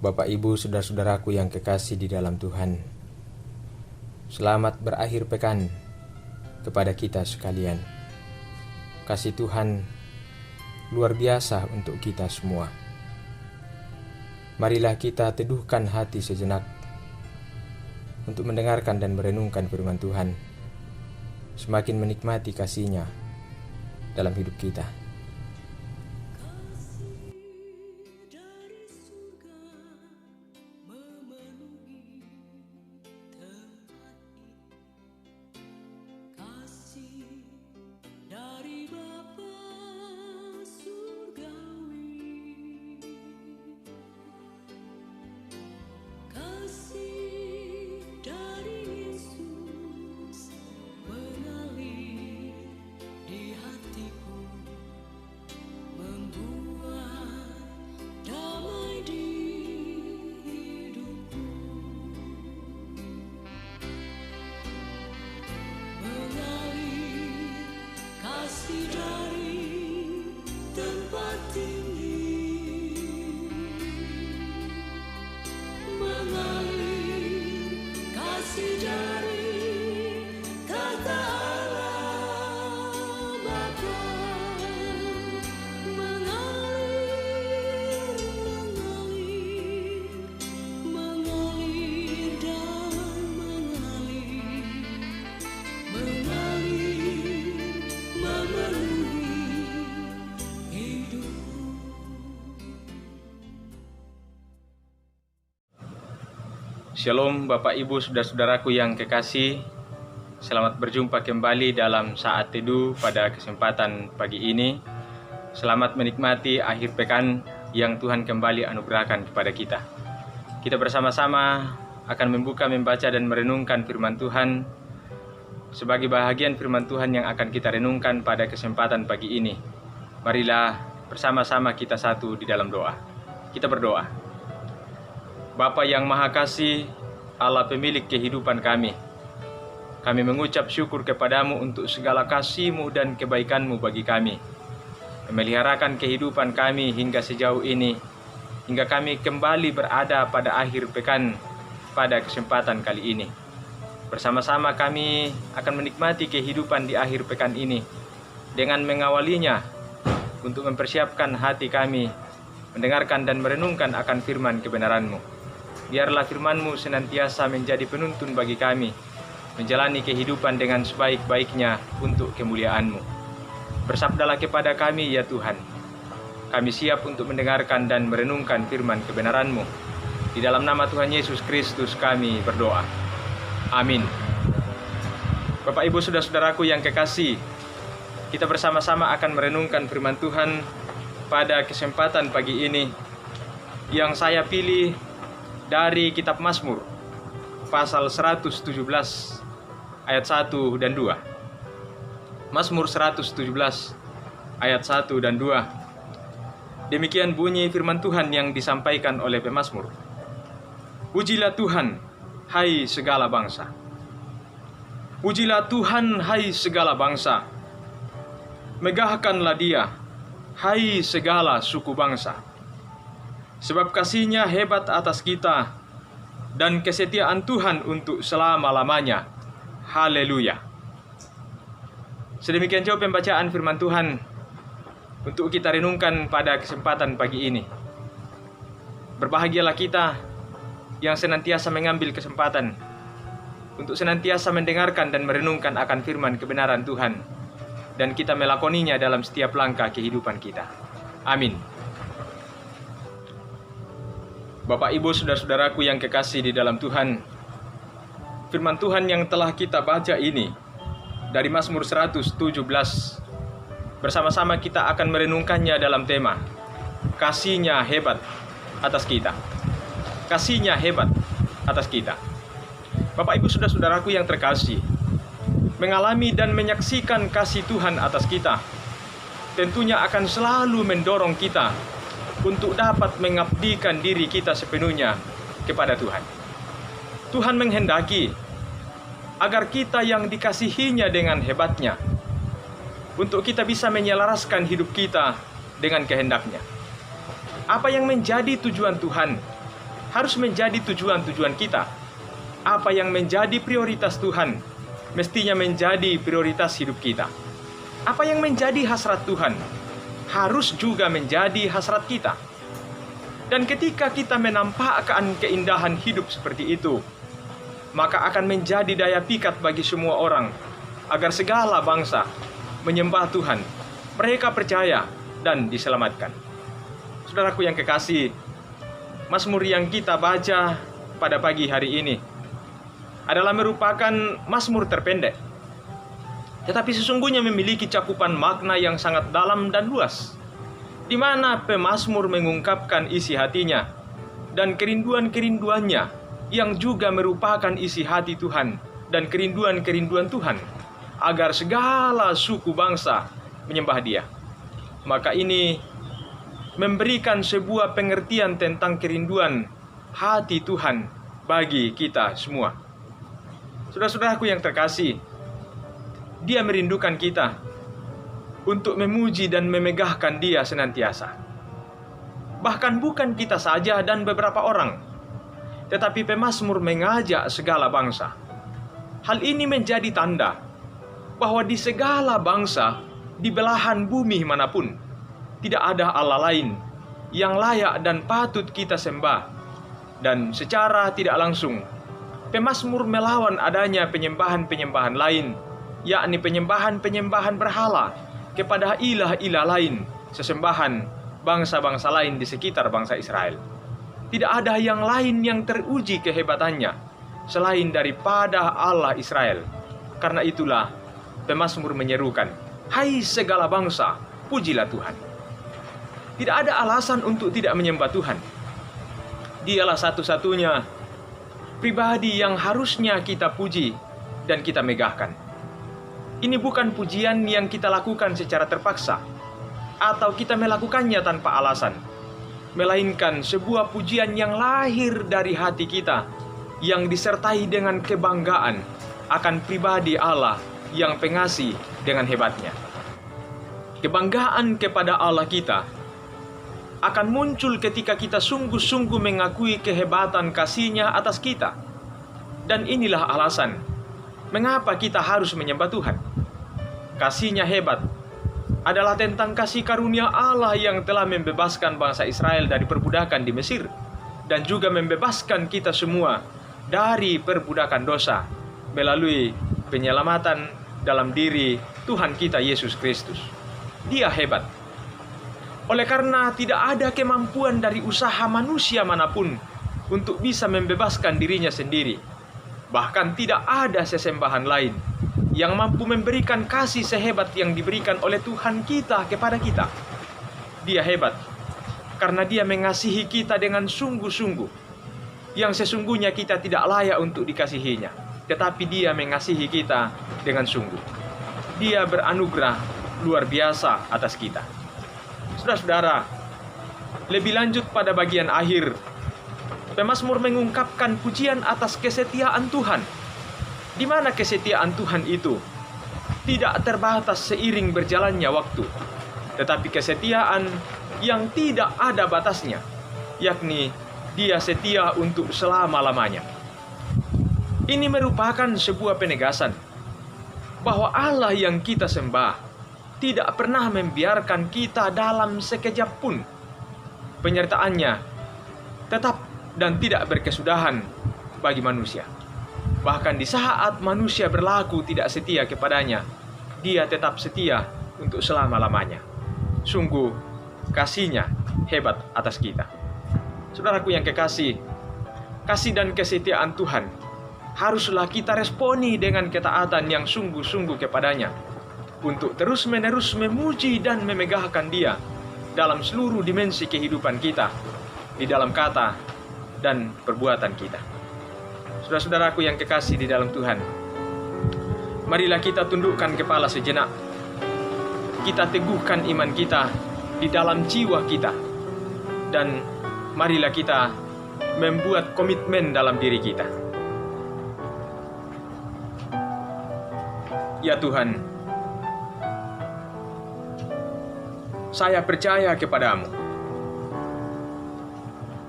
Bapak, Ibu, saudara-saudaraku yang kekasih di dalam Tuhan, selamat berakhir pekan kepada kita sekalian. Kasih Tuhan luar biasa untuk kita semua. Marilah kita teduhkan hati sejenak untuk mendengarkan dan merenungkan firman Tuhan, semakin menikmati kasih-Nya dalam hidup kita. Shalom Bapak Ibu saudara-saudaraku yang kekasih. Selamat berjumpa kembali dalam saat teduh pada kesempatan pagi ini. Selamat menikmati akhir pekan yang Tuhan kembali anugerahkan kepada kita. Kita bersama-sama akan membaca dan merenungkan firman Tuhan. Sebagai bahagian firman Tuhan yang akan kita renungkan pada kesempatan pagi ini, marilah bersama-sama kita satu di dalam doa. Kita berdoa. Bapa yang Maha Kasih, Allah pemilik kehidupan kami mengucap syukur kepadamu untuk segala kasih-Mu dan kebaikan-Mu bagi kami, memeliharakan kehidupan kami hingga sejauh ini, hingga kami kembali berada pada akhir pekan pada kesempatan kali ini. Bersama-sama kami akan menikmati kehidupan di akhir pekan ini dengan mengawalinya untuk mempersiapkan hati kami mendengarkan dan merenungkan akan firman kebenaran-Mu. Biarlah firman-Mu senantiasa menjadi penuntun bagi kami, menjalani kehidupan dengan sebaik-baiknya untuk kemuliaan-Mu. Bersabdalah kepada kami ya Tuhan. Kami siap untuk mendengarkan dan merenungkan firman kebenaran-Mu. Di dalam nama Tuhan Yesus Kristus kami berdoa. Amin. Bapak, Ibu, saudara-saudaraku yang kekasih, kita bersama-sama akan merenungkan firman Tuhan pada kesempatan pagi ini yang saya pilih dari kitab Mazmur pasal 117 ayat 1 dan 2. Mazmur 117 ayat 1 dan 2. Demikian bunyi firman Tuhan yang disampaikan oleh pemazmur. Pujilah Tuhan, hai segala bangsa. Pujilah Tuhan, hai segala bangsa. Megahkanlah Dia, hai segala suku bangsa. Sebab kasih-Nya hebat atas kita, dan kesetiaan Tuhan untuk selama-lamanya. Haleluya. Sedemikian jauh pembacaan firman Tuhan untuk kita renungkan pada kesempatan pagi ini. Berbahagialah kita yang senantiasa mengambil kesempatan untuk senantiasa mendengarkan dan merenungkan akan firman kebenaran Tuhan, dan kita melakoninya dalam setiap langkah kehidupan kita. Amin. Bapak, Ibu, saudara-saudaraku yang kekasih di dalam Tuhan, firman Tuhan yang telah kita baca ini dari Mazmur 117, bersama-sama kita akan merenungkannya dalam tema kasih-Nya hebat atas kita. Kasih-Nya hebat atas kita. Bapak, Ibu, saudara-saudaraku yang terkasih, mengalami dan menyaksikan kasih Tuhan atas kita tentunya akan selalu mendorong kita untuk dapat mengabdikan diri kita sepenuhnya kepada Tuhan. Tuhan menghendaki agar kita yang dikasihinya dengan hebatnya, untuk kita bisa menyelaraskan hidup kita dengan kehendaknya. Apa yang menjadi tujuan Tuhan harus menjadi tujuan-tujuan kita. Apa yang menjadi prioritas Tuhan mestinya menjadi prioritas hidup kita. Apa yang menjadi hasrat Tuhan harus juga menjadi hasrat kita. Dan ketika kita menampakkan keindahan hidup seperti itu, maka akan menjadi daya pikat bagi semua orang agar segala bangsa menyembah Tuhan, mereka percaya dan diselamatkan. Saudaraku yang kekasih, Mazmur yang kita baca pada pagi hari ini adalah merupakan mazmur terpendek, tetapi sesungguhnya memiliki cakupan makna yang sangat dalam dan luas, di mana pemazmur mengungkapkan isi hatinya dan kerinduan-kerinduannya yang juga merupakan isi hati Tuhan dan kerinduan-kerinduan Tuhan agar segala suku bangsa menyembah Dia. Maka ini memberikan sebuah pengertian tentang kerinduan hati Tuhan bagi kita semua. Saudara-saudaraku yang terkasih, Dia merindukan kita untuk memuji dan memegahkan Dia senantiasa. Bahkan bukan kita saja dan beberapa orang, tetapi pemazmur mengajak segala bangsa. Hal ini menjadi tanda bahwa di segala bangsa, di belahan bumi manapun, tidak ada Allah lain yang layak dan patut kita sembah. Dan secara tidak langsung, pemazmur melawan adanya penyembahan-penyembahan lain, yakni penyembahan-penyembahan berhala kepada ilah-ilah lain, sesembahan bangsa-bangsa lain di sekitar bangsa Israel. Tidak ada yang lain yang teruji kehebatannya selain daripada Allah Israel. Karena itulah pemazmur menyerukan, "Hai segala bangsa, pujilah Tuhan." Tidak ada alasan untuk tidak menyembah Tuhan. Dialah satu-satunya pribadi yang harusnya kita puji dan kita megahkan. Ini bukan pujian yang kita lakukan secara terpaksa atau kita melakukannya tanpa alasan, melainkan sebuah pujian yang lahir dari hati kita, yang disertai dengan kebanggaan akan pribadi Allah yang pengasih dengan hebatnya. Kebanggaan kepada Allah kita akan muncul ketika kita sungguh-sungguh mengakui kehebatan kasih-Nya atas kita. Dan inilah alasan mengapa kita harus menyembah Tuhan. Kasih-Nya hebat adalah tentang kasih karunia Allah yang telah membebaskan bangsa Israel dari perbudakan di Mesir, dan juga membebaskan kita semua dari perbudakan dosa melalui penyelamatan dalam diri Tuhan kita Yesus Kristus. Dia hebat. Oleh karena tidak ada kemampuan dari usaha manusia manapun untuk bisa membebaskan dirinya sendiri. Bahkan tidak ada sesembahan lain yang mampu memberikan kasih sehebat yang diberikan oleh Tuhan kita kepada kita. Dia hebat karena Dia mengasihi kita dengan sungguh-sungguh, yang sesungguhnya kita tidak layak untuk dikasihinya, tetapi Dia mengasihi kita dengan sungguh. Dia beranugerah luar biasa atas kita. Saudara-saudara, lebih lanjut pada bagian akhir, pemazmur mengungkapkan pujian atas kesetiaan Tuhan, di mana kesetiaan Tuhan itu tidak terbatas seiring berjalannya waktu, tetapi kesetiaan yang tidak ada batasnya, yakni Dia setia untuk selama-lamanya. Ini merupakan sebuah penegasan bahwa Allah yang kita sembah tidak pernah membiarkan kita dalam sekejap pun. Penyertaannya tetap dan tidak berkesudahan bagi manusia. Bahkan di saat manusia berlaku tidak setia kepadanya, Dia tetap setia untuk selama-lamanya. Sungguh kasih-Nya hebat atas kita. Saudaraku yang kekasih, kasih dan kesetiaan Tuhan haruslah kita responi dengan ketaatan yang sungguh-sungguh kepadanya, untuk terus-menerus memuji dan memegahkan Dia dalam seluruh dimensi kehidupan kita, di dalam kata dan perbuatan kita. Saudara-saudaraku yang kekasih di dalam Tuhan, marilah kita tundukkan kepala sejenak. Kita teguhkan iman kita di dalam jiwa kita, dan marilah kita membuat komitmen dalam diri kita. Ya Tuhan, saya percaya kepadamu.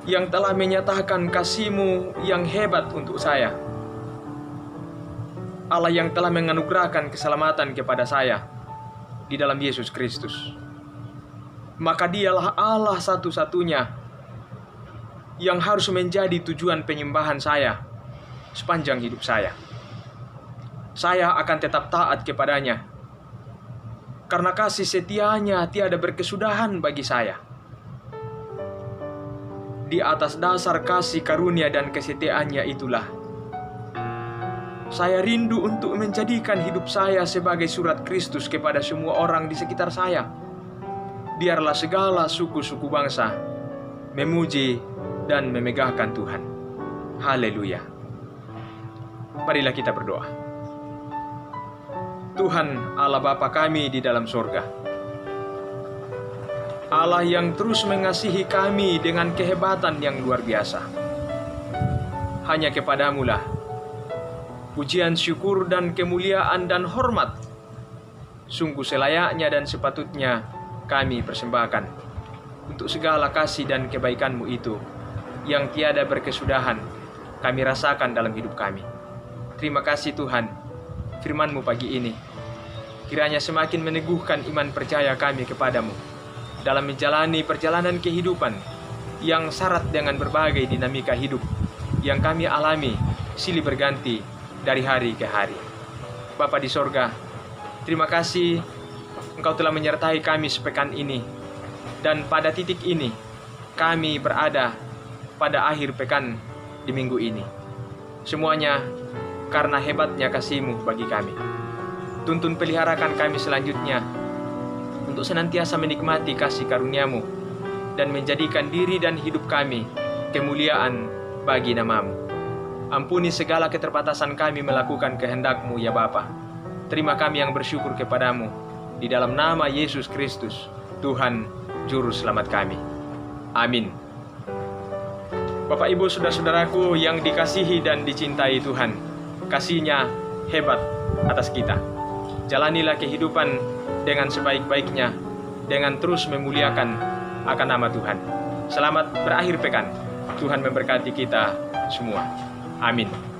yang telah menyatakan kasih-Mu yang hebat untuk saya. Allah yang telah menganugerahkan keselamatan kepada saya di dalam Yesus Kristus. Maka Dialah Allah satu-satunya yang harus menjadi tujuan penyembahan saya sepanjang hidup saya. Saya akan tetap taat kepada-Nya, karena kasih setia-Nya tiada berkesudahan bagi saya. Di atas dasar kasih karunia dan kesetiaan-Nya itulah, saya rindu untuk menjadikan hidup saya sebagai surat Kristus kepada semua orang di sekitar saya. Biarlah segala suku-suku bangsa memuji dan memegahkan Tuhan. Haleluya. Marilah kita berdoa. Tuhan Allah Bapa kami di dalam sorga, Allah yang terus mengasihi kami dengan kehebatan yang luar biasa. Hanya kepada-Mu lah pujian, syukur, dan kemuliaan dan hormat sungguh selayaknya dan sepatutnya kami persembahkan untuk segala kasih dan kebaikan-Mu itu yang tiada berkesudahan kami rasakan dalam hidup kami. Terima kasih Tuhan, firman-Mu pagi ini kiranya semakin meneguhkan iman percaya kami kepada-Mu dalam menjalani perjalanan kehidupan yang syarat dengan berbagai dinamika hidup yang kami alami silih berganti dari hari ke hari. Bapa di sorga, terima kasih Engkau telah menyertai kami sepekan ini, dan pada titik ini kami berada pada akhir pekan di minggu ini. Semuanya karena hebatnya kasih-Mu bagi kami. Tuntun peliharakan kami selanjutnya untuk senantiasa menikmati kasih karunia-Mu dan menjadikan diri dan hidup kami kemuliaan bagi nama-Mu. Ampuni segala keterbatasan kami melakukan kehendak-Mu ya Bapa. Terima kami yang bersyukur kepada-Mu di dalam nama Yesus Kristus, Tuhan Juru Selamat kami. Amin. Bapak Ibu saudara-saudaraku yang dikasihi dan dicintai Tuhan, kasih-Nya hebat atas kita. Jalanilah kehidupan dengan sebaik-baiknya, dengan terus memuliakan akan nama Tuhan. Selamat berakhir pekan. Tuhan memberkati kita semua. Amin.